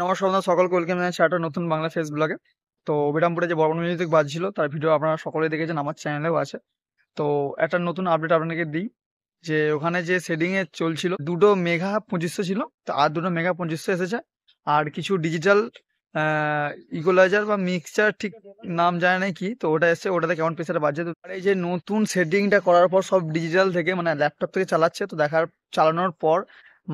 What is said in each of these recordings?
নমস্কার বন্ধুরা, সকলকে ওয়েলকাম জানাচ্ছি একটা নতুন বাংলা ফেস ব্লগে। তো বিরামপুরে যে বর্মন মিউজিক বাজছিল তার ভিডিও আপনারা সকলেই দেখেছেন, আমার চ্যানেলেও আছে। তো একটা নতুন আপডেট আপনাকে দিই যে ওখানে যে সেটিং এ চলছিল দুটো মেগা 2500 ছিল, তো আর দুটো মেগা 2500 এসেছে। আর কিছু ডিজিটাল ইকুয়ালাইজার বা মিক্সচার, ঠিক নাম জানে না কি, তো ওটা এসছে, ওটাতে কেমন প্রেসার বাজছে। তো আর এই যে নতুন সেটিংটা করার পর সব ডিজিটাল থেকে মানে ল্যাপটপ থেকে চালাচ্ছে, তো চালানোর পর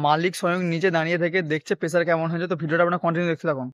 মালিক স্বয়ং নিচে দাঁড়িয়ে থেকে দেখছে প্রেসার কেমন হয়েছে। তো ভিডিওটা আপনারা কন্টিনিউ দেখতে থাকুন।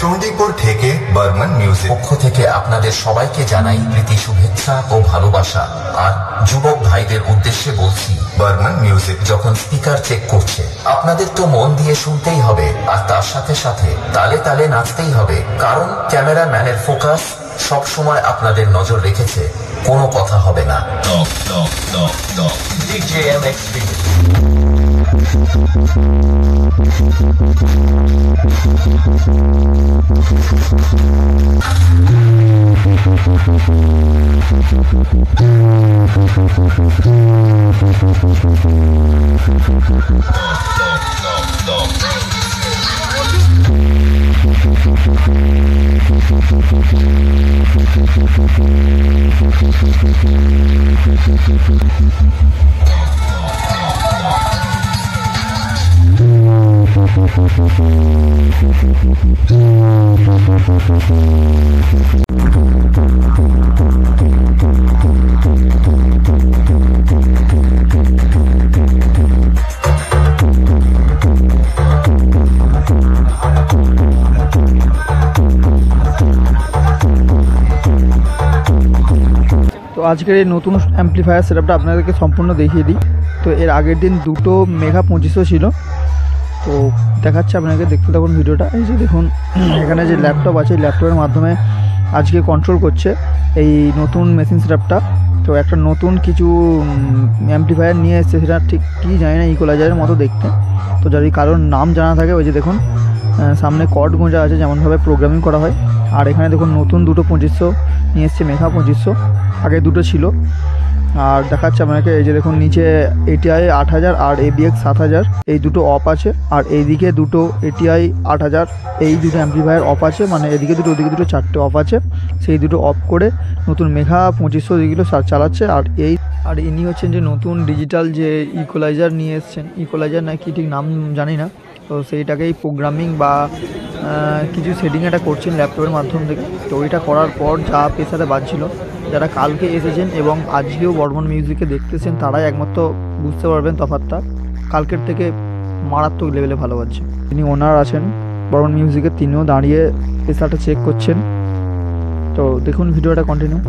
চণ্ডীপুর থেকে বর্মন মিউজিক পক্ষ থেকে আপনাদের সবাইকে জানাই প্রীতি শুভেচ্ছা ও ভালোবাসা। আর যুবক ভাইদের উদ্দেশ্যে বলছি, বর্মন মিউজিক যখন স্পিকার চেক করছে আপনাদের তো মন দিয়ে শুনতেই হবে, আর তার সাথে সাথে তালে তালে নাচতেই হবে, কারণ ক্যামেরাম্যানের ফোকাস সব সময় আপনাদের নজর রেখেছে, কোনো কথা হবে না। DJMX Remix। তো আজকের এই নতুন অ্যাম্পলিফায়ার সেটআপটা আপনাদেরকে সম্পূর্ণ দেখিয়ে দিই। তো এর আগের দিন দুটো মেগা 2500 ছিল, তো দেখাচ্ছে আপনাকে, দেখতে থাকুন ভিডিওটা। এই যে দেখুন, এখানে যে ল্যাপটপ আছে, ল্যাপটপের মাধ্যমে আজকে কন্ট্রোল করছে এই নতুন মেশিন সেটআপটা। তো একটা নতুন কিছু অ্যাম্পলিফায়ার নিয়ে এসছে, সেটা ঠিক কী জানি না, ইকুয়ালাইজারের মতো দেখতে। তো যদি কারোর নাম জানা থাকে, ওই যে দেখুন সামনে কর্ড গোঁজা আছে, যেমনভাবে প্রোগ্রামিং করা হয়। আর এখানে দেখুন নতুন দুটো 2500 নিয়ে এসছে, মেগা 2500, আগে দুটো ছিল। আর দেখাচ্ছে আপনাকে, এই যে দেখুন নিচে ATI 8000 আর ABX 7000, এই দুটো অফ আছে। আর এইদিকে দুটো ATI 8000, এই দুটো অ্যাম্পলিফায়ার অফ আছে, মানে এদিকে দুটো ওদিকে দুটো, চারটে অফ আছে। সেই দুটো অফ করে নতুন মেগা 2500 যেগুলো চালাচ্ছে। আর ইনি হচ্ছেন যে নতুন ডিজিটাল যে ইকুয়ালাইজার নিয়ে এসছেন, ইকুয়ালাইজার না কি ঠিক নাম জানি না। তো সেইটাকেই প্রোগ্রামিং বা কিছু সেটিং এটা করছেন ল্যাপটপের মাধ্যম থেকে। তো ওইটা করার পর যা প্রেসারে বাজছিল, যারা কালকে এসেছেন এবং আজকেও বর্মন মিউজিকে দেখতেছেন, তারাই একমাত্র বুঝতে পারবেন তফাৎটা। কালকের থেকে মারাত্মক লেভেলে ভালো বাজছে। তিনি ওনার আছেন বর্মন মিউজিকে, তিনিও দাঁড়িয়ে প্রেসারটা চেক করছেন। তো দেখুন ভিডিওটা কন্টিনিউ।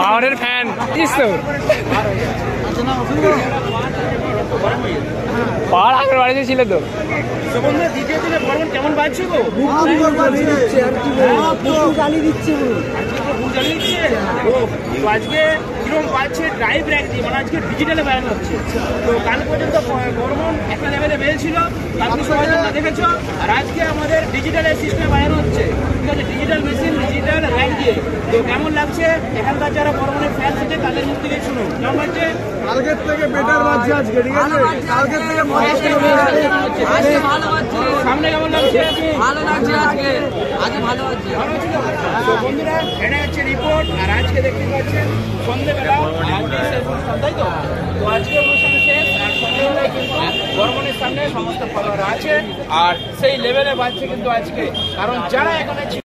পাওয়ারের ফ্যান তো পাওয়ার আগের বাড়িতে ছিল তো দ্বিতীয় দিনে বর্মন কেমন বাজছে গো? জ্বালিয়ে দিচ্ছে আজকে কিরকম বাজছে ড্রাইভ র্যাক দিয়ে, মানে আজকে ডিজিটালে বানানো হচ্ছে। তো কাল পর্যন্ত বর্মন একটা লেভেলে বেড়েছিল, কালকে সবাই তোমরা দেখেছো, আর আজকে আমাদের ডিজিটালের সিস্টেমে বানানো হচ্ছে, ঠিক আছে, ডিজিটাল মেশিন ডিজিটাল র্যাক দিয়ে। তো কেমন লাগছে এখানকার যারা বর্মনের ফ্যান আছে তাদের মুখ থেকে শুনুন কেমন লাগছে? কালকের থেকে বেটার বাজছে আজকে, ঠিক আছে, কালকের থেকে সামনে কেমন লাগছে? ভালো লাগছে আজকে, আজকে ভালো লাগছে। তো বন্ধুরা এটা হচ্ছে রিপোর্ট, আর আজকে দেখতে পাচ্ছেন সন্ধ্যেবেলা আজকে শেষ অনুষ্ঠান, তাই তো? তো আজকে অনুষ্ঠান শেষ, আর সন্ধ্যেবেলায় কিন্তু বর্মনের সামনে সমস্ত ফলোয়ার আছে, আর সেই লেভেলে বাজছে কিন্তু আজকে, কারণ যারা এখানে ছিল